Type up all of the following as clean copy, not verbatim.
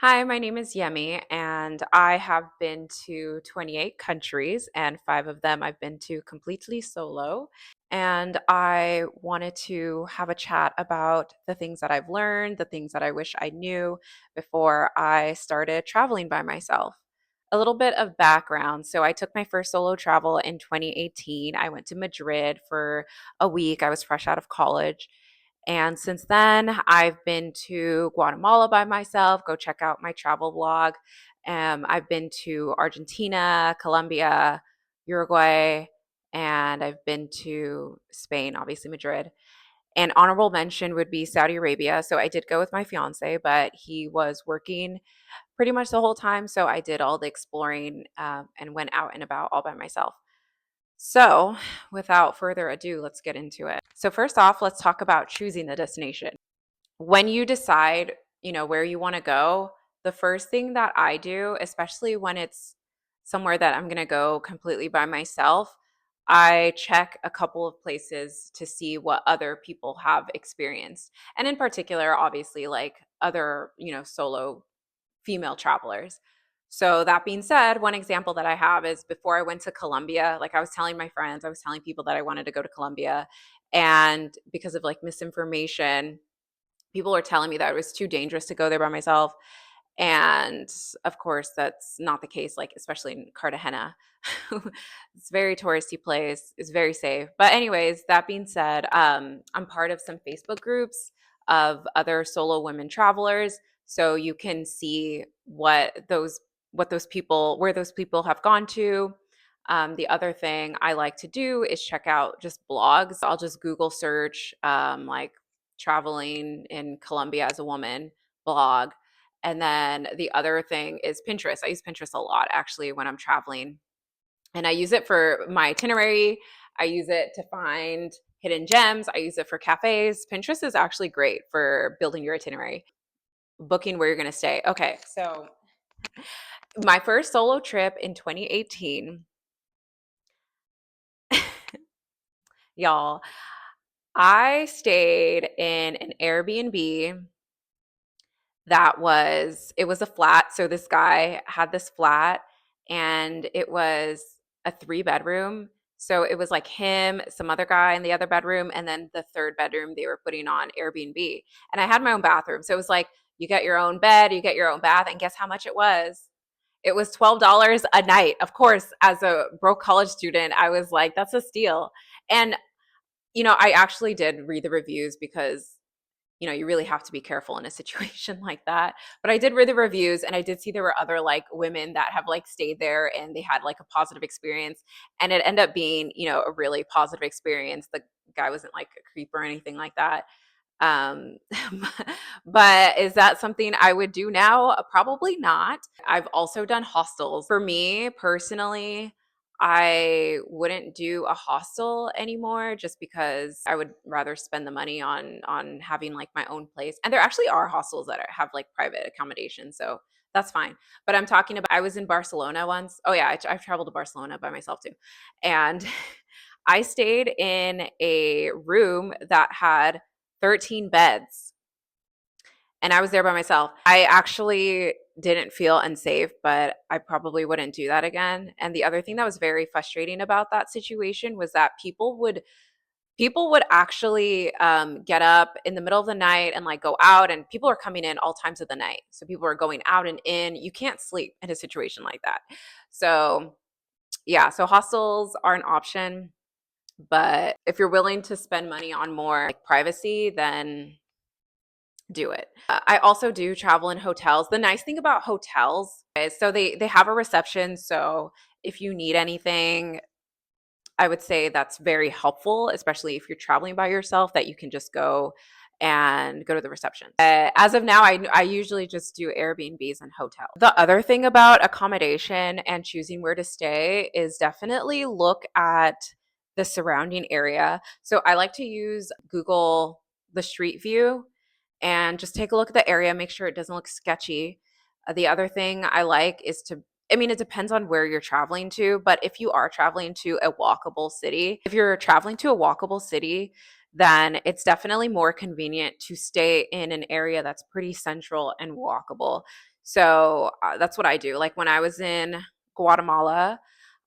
Hi, my name is Yemi, and I have been to 28 countries, and five of them I've been to completely solo. And I wanted to have a chat about the things that I've learned, the things that I wish I knew before I started traveling by myself. A little bit of background. So, I took my first solo travel in 2018. I went to Madrid for a week. I was fresh out of college. And since then, I've been to Guatemala by myself. Go check out my travel vlog. I've been to Argentina, Colombia, Uruguay, and I've been to Spain, obviously Madrid. An honorable mention would be Saudi Arabia. So I did go with my fiance, but he was working pretty much the whole time. So I did all the exploring and went out and about all by myself. So, without further ado, let's get into it. So, first off, let's talk about choosing the destination. When you decide, where you want to go, the first thing that I do, especially when it's somewhere that I'm going to go completely by myself, I check a couple of places to see what other people have experienced. And in particular, obviously, like other, solo female travelers. So that being said, one example that I have is before I went to Colombia, like I was telling my friends, I was telling people that I wanted to go to Colombia. And because of like misinformation, people were telling me that it was too dangerous to go there by myself. And of course, that's not the case, like, especially in Cartagena. It's a very touristy place, it's very safe. But, anyways, that being said, I'm part of some Facebook groups of other solo women travelers. So you can see what those people, where those people have gone to. The other thing I like to do is check out just blogs. I'll just Google search like traveling in Colombia as a woman blog. And then the other thing is Pinterest. I use Pinterest a lot actually when I'm traveling. And I use it for my itinerary. I use it to find hidden gems. I use it for cafes. Pinterest is actually great for building your itinerary, booking where you're going to stay. Okay, so my first solo trip in 2018, y'all, I stayed in an Airbnb it was a flat. So this guy had this flat and it was a three bedroom. So it was like him, some other guy in the other bedroom, and then the third bedroom they were putting on Airbnb. And I had my own bathroom. So it was like you get your own bed, you get your own bath, and guess how much it was? It was $12 a night. Of course, as a broke college student, I was like, that's a steal. And I actually did read the reviews because you really have to be careful in a situation like that. But I did read the reviews and I did see there were other like women that have like stayed there and they had like a positive experience. And it ended up being, a really positive experience. The guy wasn't like a creep or anything like that. Um, but is that something I would do now? Probably not. I've also done hostels. For me personally, I wouldn't do a hostel anymore just because I would rather spend the money on having like my own place. And there actually are hostels that have like private accommodation, so that's fine. But I'm talking about I was in Barcelona once. Oh yeah, I've traveled to Barcelona by myself too. And I stayed in a room that had 13 beds and I was there by myself. I actually didn't feel unsafe, but I probably wouldn't do that again. And the other thing that was very frustrating about that situation was that people would actually get up in the middle of the night and like go out, and people are coming in all times of the night. So people are going out and in. You can't sleep in a situation like that. So yeah, so hostels are an option, but if you're willing to spend money on more like privacy, then do it. I also do travel in hotels. The nice thing about hotels is so they have a reception. So if you need anything, I would say that's very helpful, especially if you're traveling by yourself, that you can just go to the reception. As of now, I usually just do Airbnbs and hotels. The other thing about accommodation and choosing where to stay is definitely look at the surrounding area. So I like to use Google the Street View and just take a look at the area, make sure it doesn't look sketchy. The other thing I like is I mean, it depends on where you're traveling to, but if you are traveling to a walkable city, if you're traveling to a walkable city, then it's definitely more convenient to stay in an area that's pretty central and walkable. So that's what I do. Like when I was in Guatemala,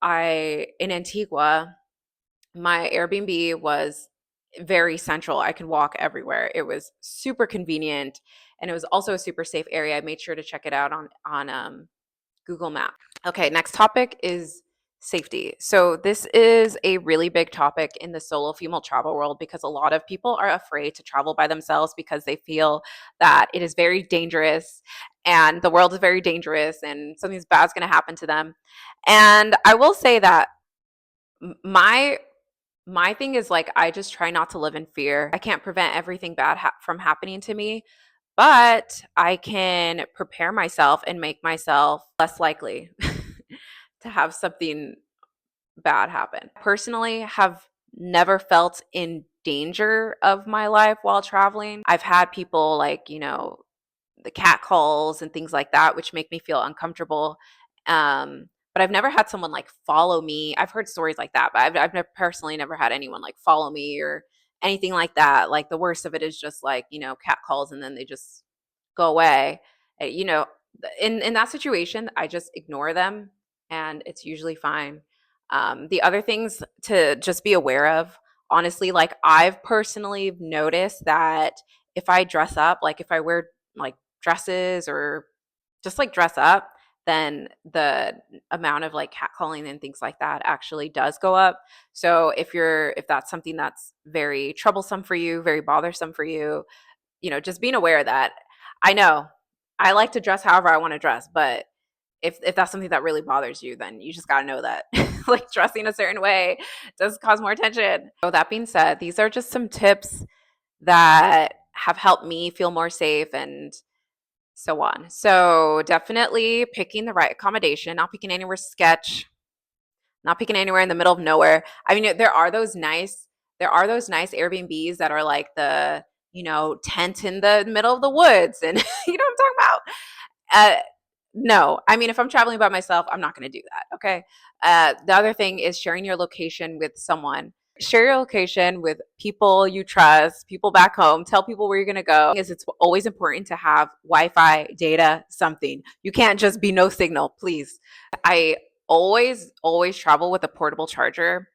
in Antigua, my Airbnb was very central. I could walk everywhere. It was super convenient, and it was also a super safe area. I made sure to check it out on Google Maps. Okay, next topic is safety. So this is a really big topic in the solo female travel world because a lot of people are afraid to travel by themselves because they feel that it is very dangerous and the world is very dangerous and something's bad is going to happen to them. And I will say that my my thing is like I just try not to live in fear. I can't prevent everything bad from happening to me, but I can prepare myself and make myself less likely to have something bad happen. Personally, have never felt in danger of my life while traveling. I've had people like, the cat calls and things like that, which make me feel uncomfortable. But I've never had someone like follow me. I've heard stories like that, but I've never, personally never had anyone like follow me or anything like that. Like the worst of it is just like, cat calls and then they just go away. Uh, You know, in that situation, I just ignore them and it's usually fine. The other things to just be aware of, honestly, like I've personally noticed that if I dress up, like if I wear like dresses or just like dress up, then the amount of like catcalling and things like that actually does go up. So if that's something that's very troublesome for you, very bothersome for you, just being aware of that. I know I like to dress however I want to dress, but if that's something that really bothers you, then you just got to know that like dressing a certain way does cause more attention. So that being said, these are just some tips that have helped me feel more safe and so on. So definitely picking the right accommodation, not picking anywhere sketch, not picking anywhere in the middle of nowhere. I mean, there are those nice Airbnbs that are like the, tent in the middle of the woods and you know what I'm talking about? No, I mean, if I'm traveling by myself, I'm not going to do that. Okay. The other thing is sharing your location with someone. Share your location with people you trust, people back home. Tell people where you're going to go. Is it's always important to have Wi-Fi, data, something. You can't just be no signal, please. I always travel with a portable charger.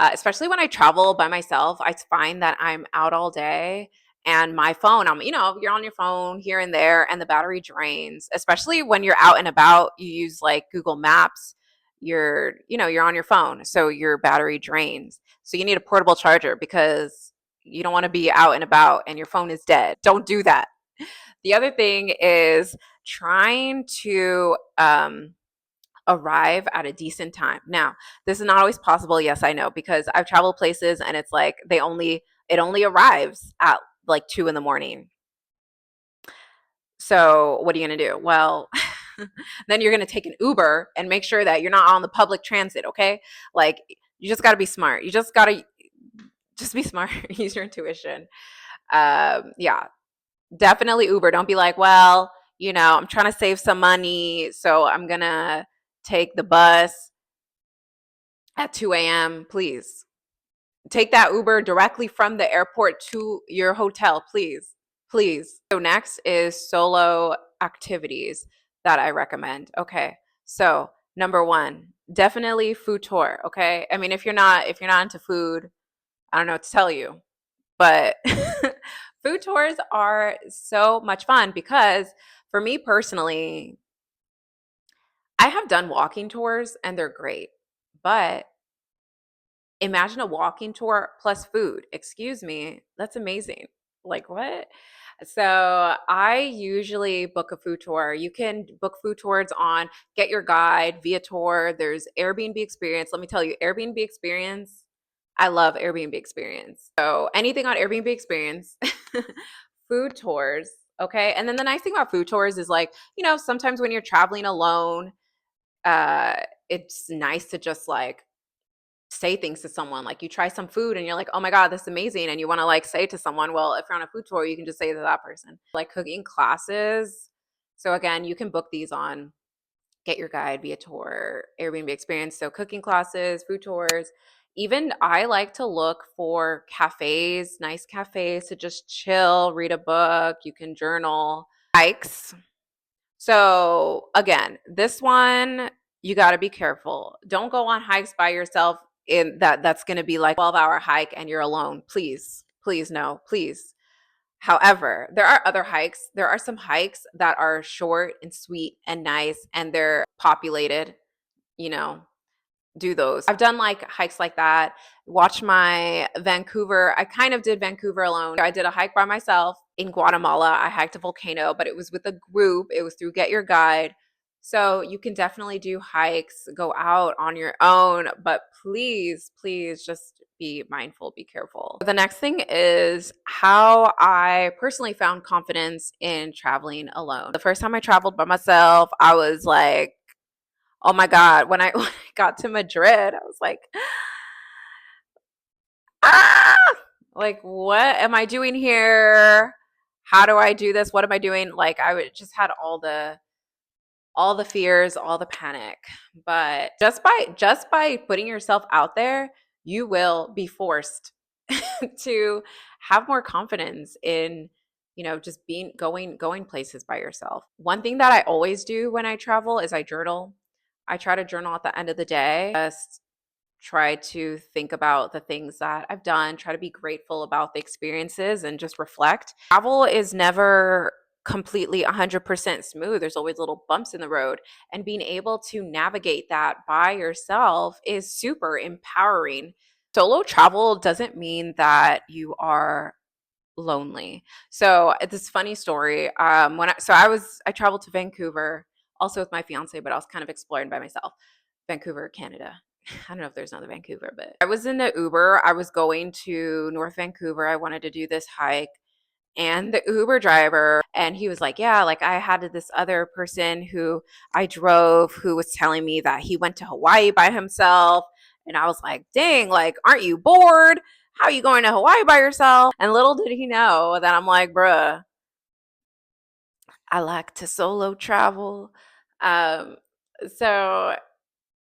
Especially when I travel by myself, I find that I'm out all day and my phone, you're on your phone here and there and the battery drains, especially when you're out and about, you use like Google Maps, you're on your phone, so your battery drains. So you need a portable charger because you don't want to be out and about and your phone is dead. Don't do that. The other thing is trying to arrive at a decent time. Now, this is not always possible. Yes, I know, because I've traveled places and it's like it only arrives at like 2 in the morning. So what are you gonna do? Well, then you're gonna take an Uber and make sure that you're not on the public transit. Okay, like you just got to be smart. You just got to just be smart. Use your intuition. Yeah, definitely Uber. Don't be like, well, I'm trying to save some money, so I'm gonna take the bus at 2 a.m. Please take that Uber directly from the airport to your hotel, please. Please. So next is solo activities that I recommend. Okay. So, number 1, definitely food tour, okay? I mean, if you're not into food, I don't know what to tell you. But food tours are so much fun because for me personally, I have done walking tours and they're great. But imagine a walking tour plus food. Excuse me. That's amazing. Like, what? So, I usually book a food tour. You can book food tours on Get Your Guide, Viator. There's Airbnb Experience. Let me tell you, Airbnb Experience, I love Airbnb Experience. So, anything on Airbnb Experience, food tours. Okay. And then the nice thing about food tours is like, sometimes when you're traveling alone, uh, it's nice to just like say things to someone. Like you try some food and you're like, oh my God, this is amazing. And you want to like say to someone, well, if you're on a food tour, you can just say to that person. Like cooking classes. So again, you can book these on Get Your Guide, Via Tour, Airbnb Experience. So cooking classes, food tours. Even I like to look for cafes, nice cafes to just chill, read a book, you can journal. Hikes. So again, this one you got to be careful. Don't go on hikes by yourself in that's going to be like 12-hour hike and you're alone. Please. Please no. Please. However, there are other hikes. There are some hikes that are short and sweet and nice and they're populated, you know, do those. I've done like hikes like that. Watch my Vancouver. I kind of did Vancouver alone. I did a hike by myself in Guatemala. I hiked a volcano, but it was with a group. It was through Get Your Guide. So you can definitely do hikes, go out on your own, but please, please just be mindful, be careful. The next thing is how I personally found confidence in traveling alone. The first time I traveled by myself, I was like, oh my God, when I, when I got to Madrid, I was ah, like, what am I doing here? How do I do this? What am I doing? Like, I would just had all the fears, all the panic. But just by putting yourself out there, you will be forced to have more confidence in, you know, just being going places by yourself. One thing that I always do when I travel is I journal. I try to journal at the end of the day. Just try to think about the things that I've done, try to be grateful about the experiences and just reflect. Travel is never completely 100% smooth. There's always little bumps in the road. And being able to navigate that by yourself is super empowering. Solo travel doesn't mean that you are lonely. So this funny story. I traveled to Vancouver also with my fiance, but I was kind of exploring by myself. Vancouver, Canada. I don't know if there's another Vancouver, but I was in the Uber. I was going to North Vancouver. I wanted to do this hike. And the Uber driver, and he was like, yeah, like I had this other person who I drove who was telling me that he went to Hawaii by himself. And I was like, dang, like, aren't you bored? How are you going to Hawaii by yourself? And little did he know that I'm like, bruh, I like to solo travel. Um, so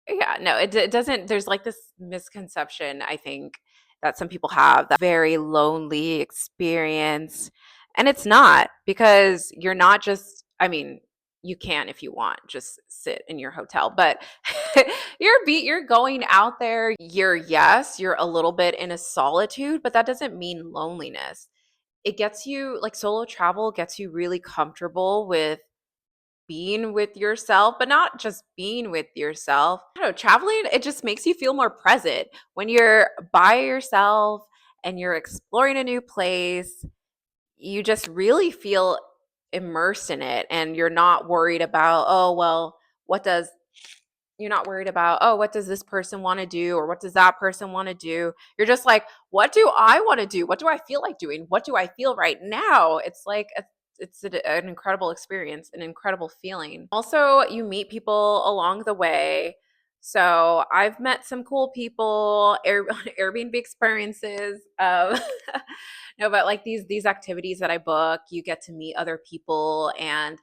yeah, no, it doesn't. There's like this misconception, I think, that some people have that very lonely experience. And it's not because you're not just, I mean, you can if you want, just sit in your hotel, but you're going out there. Yes, you're a little bit in a solitude, but that doesn't mean loneliness. It gets you like solo travel gets you really comfortable with being with yourself, but not just being with yourself. I don't know, traveling, it just makes you feel more present. When you're by yourself and you're exploring a new place, you just really feel immersed in it and you're not worried about, oh, well, what does you're not worried about, oh, what does this person want to do or what does that person want to do? You're just like, what do I want to do? What do I feel like doing? What do I feel right now? It's like an incredible experience, an incredible feeling. Also, you meet people along the way. So I've met some cool people, Airbnb experiences. No, but like these activities that I book, you get to meet other people and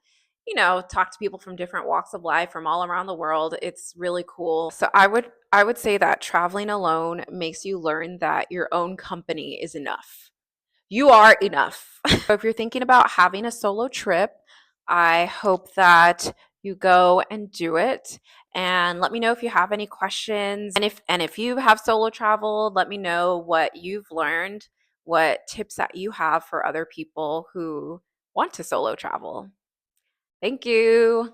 talk to people from different walks of life from all around the world. It's really cool. So I would say that traveling alone makes you learn that your own company is enough. You are enough. So if you're thinking about having a solo trip, I hope that you go and do it. And let me know if you have any questions. And if you have solo traveled, let me know what you've learned, what tips that you have for other people who want to solo travel. Thank you.